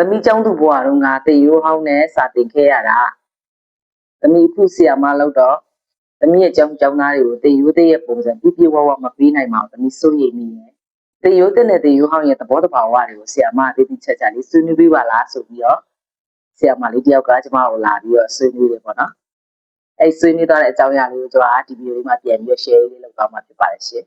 သမီးကျောင်းသူဘွားတော့ငါတေရိုးဟောင်းနဲ့စာတင်ခဲ့ရတာသမီးခုဆီယာမလောက်တော့သမီးရဲ့ကျောင်းသားတွေကိုတေရိုးတဲ့ရဲ့ပုံစံပြပြဝဝမပေးနိုင်ပါဘူးသမီးစိုးရိမ်မိတယ်တေရိုးတဲ့နဲ့တေရိုးဟောင်းရဲ့သဘောတဘာဝတွေကိုဆီယာမအသေးသေးချက်ချက်လေးဆွေးနွေးပေးပါလားဆိုပြီးတော့ဆီယာမလေးတယောက်ကကျမကိုလာပြီးတော့ဆွေးနွေးတယ်ပေါ့နော်အဲ့ဆွေးနွေးသွားတဲ့အကြောင်းအရာလေးကိုကျွန်တော်ဒီဗီဒီယိုလေးမှာပြန်ပြီး share လေးလုပ်သွားမှာဖြစ်ပါတယ်ရှင်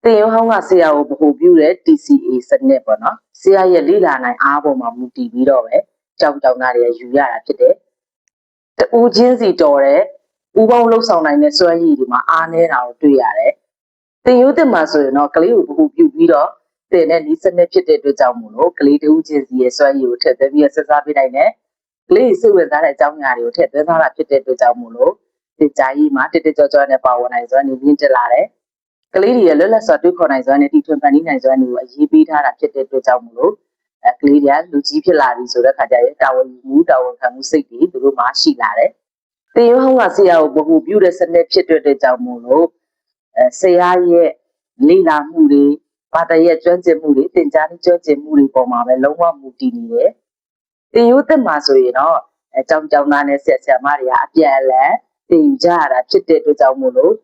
တေရိုးဟောင်းကဆရာကိုဗဟိုပြုတဲ့ TCA စနစ်ပေါ့နော်ဆရာရဲ့လိလာနိုင်အားပေါ်မှာမူတည်ပြီးတော့ပဲကျောင်းသားတွေယူရတာဖြစ်တယ်တူချင်းစီတော်တဲ့ဥပေါင်းလှုပ်ဆောင်နိုင်တဲ့စွမ်းရည်တွေမှာအားနေတာကိုတွေ့ရတယ်တင်ရိုးတင်မှာဆိုရင်တော့ကလေးကိုဗဟိုပြုပြီးတော့တင်တဲ့ဒီစနစ်ဖြစ်တဲ့အတွက်ကြောင့်မို့လို့ကလေးတူချင်းစီရဲ့စွမ်းရည်ကိုထည့်သွင်းပြီးဆက်စားပေးနိုင်တယ်ကလေးစိတ်ဝင်စားတဲ့အကြောင်းအရာတွေကိုထည့်သွင်းထားတာဖြစ်တဲ့အတွက်ကြောင့်မို့လို့ဒီကြားကြီးမှာတက်တက်ကြွကြွနဲ့ပါဝင်နိုင်စွမ်းနေမြင့်တက်လာတယ်ကလေးတွေရဲ့လွတ်လပ်စွာတွေးခေါ်နိုင်စွမ်းနဲ့တီထွင်ပန်နိုင်စွမ်းတွေကိုအရေးပေးထားတာဖြစ်တဲ့အတွက်ကြောင့်မို့လို့ကလေးတွေကလူကြီးဖြစ်လာပြီဆိုတဲ့ခါကျရင်တာဝန်ယူမှုတာဝန်ခံမှုစိတ်တွေသူတို့မှရှိလာတယ်။တင်ရိုးဟောင်းကဆရာကိုဗဟုပြုတဲ့စနစ်ဖြစ်တဲ့ကြောင့်မို့လို့ဆရာရဲ့လေ့လာမှုတွေဘာတရဲ့ကျွမ်းကျင်မှုတွေသင်ကြားကျွမ်းကျင်မှုတွေပေါ်မှာပဲလုံးဝမူတည်နေတယ်။တင်ရိုးတက်မှာဆိုရင်တော့ကျောင်းသားနဲ့ဆရာမတွေကအပြန်အလှန်သင်ယူကြရတာဖြစ်တဲ့အတွက်ကြောင့်မို့လို့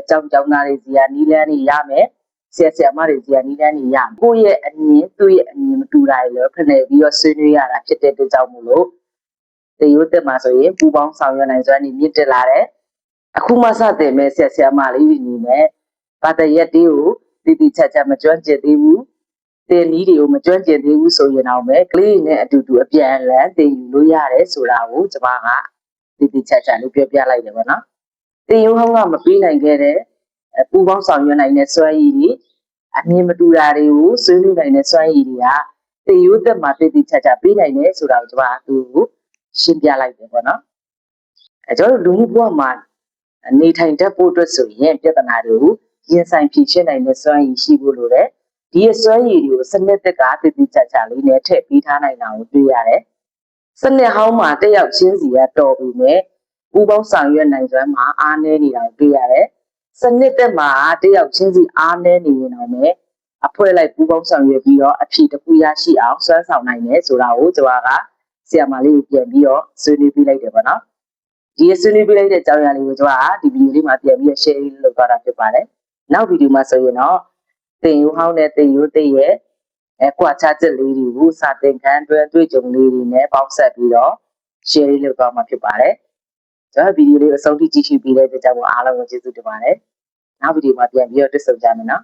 ကျောင်းသားတွေစီကနီးလန်းနေရမယ်ဆရာမတွေစီကနီးလန်းနေရကိုယ့်ရဲ့အမြင်သူ့ရဲ့အမြင်မတူတာတွေလည်းဖလှယ်ပြီးတော့ဆွေးနွေးရတာဖြစ်တဲ့အတွက်ကြောင့်မို့လို့တေရိုးတက်မှာဆိုရင်ပူပေါင်းဆောင်ရွက်နိုင်စွမ်းနေမြင့်တက်လာတယ်အခုမှစတင်မဲ့ဆရာမလေးတွေနေနဲ့ဘာတရက်တေးကိုတည်တည်ချာချာမကျွမ်းကျင်သေးဘူးတင်နီးတွေကိုမကျွမ်းကျင်သေးဘူးဆိုရင်တော့ပဲကလေးနဲ့အတူတူအပြန်အလှန်သင်ယူလို့ရတယ်ဆိုတာကိုကျွန်မကတည်တည်ချာချာလေးပြောပြလိုက်တယ်ပေါ့နော်တေရိုးဟောင်းကမပေးနိုင်ခဲ့တဲ့ပူပေါင်းဆောင်ရွက်နိုင်တဲ့စွမ်းရည်တွေအမြင်မတူတာတွေကိုဆွေးနွေးနိုင်တဲ့စွမ်းရည်တွေကတေရိုးတက်မှာတည်တည်ချာချာပေးနိုင်တယ်ဆိုတာကိုကျွန်မသူ့ကိုရှင်းပြလိုက်တယ်ပေါ့နော်ကျွန်တော်တို့လူမှုဘဝမှာနေထိုင်တတ်ဖို့အတွက်ဆိုရင်ပြဿနာတွေကိုရင်ဆိုင်ဖြေရှင်းနိုင်တဲ့စွမ်းရည်ရှိဖို့လိုတယ်ဒီစွမ်းရည်တွေကိုစနစ်တက်ကတည်တည်ချာချာလေးနဲ့ထည့်ပေးထားနိုင်တာကိုတွေ့ရတယ်စနစ်ဟောင်းမှာတက်ရောက်ချင်းစီကတော်ပြီနဲ့ပူပေါင်းဆောင်ရွက်နိုင်စွမ်းမှာအားနည်းနေတာကိုတွေ့ရတယ်စနစ်တက်မှာတက်ရောက်ချင်းစီအားနည်းနေရင်တော့ပဲအဖွဲ့လိုက်ပူပေါင်းဆောင်ရွက်ပြီးတော့အဖြေတစ်ခုရရှိအောင်စွမ်းဆောင်နိုင်တယ်ဆိုတာကိုကျွန်တော်ကဆရာမလေးကိုပြန်ပြီးတော့ဆွေးနွေးပေးလိုက်တယ်ပေါ့နော်ဒီဆွေးနွေးပေးလိုက်တဲ့အကြောင်းအရာလေးကိုကျွန်တော်ကဒီဗီဒီယိုလေးမှာပြန်ပြီး share လုပ်သွားတာဖြစ်ပါတယ်နောက်ဗီဒီယိုမှာဆိုရင်တော့တင်ရိုးဟောင်းနဲ့တင်ရိုးသိရဲ့ကွာခြားချက်လေးတွေကိုစာသင်ခန်းတွဲတွေ့ကြုံလေးတွေနဲ့ပေါင်းစပ်ပြီးတော့ share လုပ်သွားမှာဖြစ်ပါတယ်ကျွန်တော်ဗီဒီယိုလေးအဆုံးထိကြည့်ရှုပေးတဲ့အတွက်ကြောင့်အားလုံးကိုကျေးဇူးတင်ပါတယ်နောက်ဗီဒီယိုမှာပြန်ပြီးတော့တွေ့ဆုံကြမယ်နော်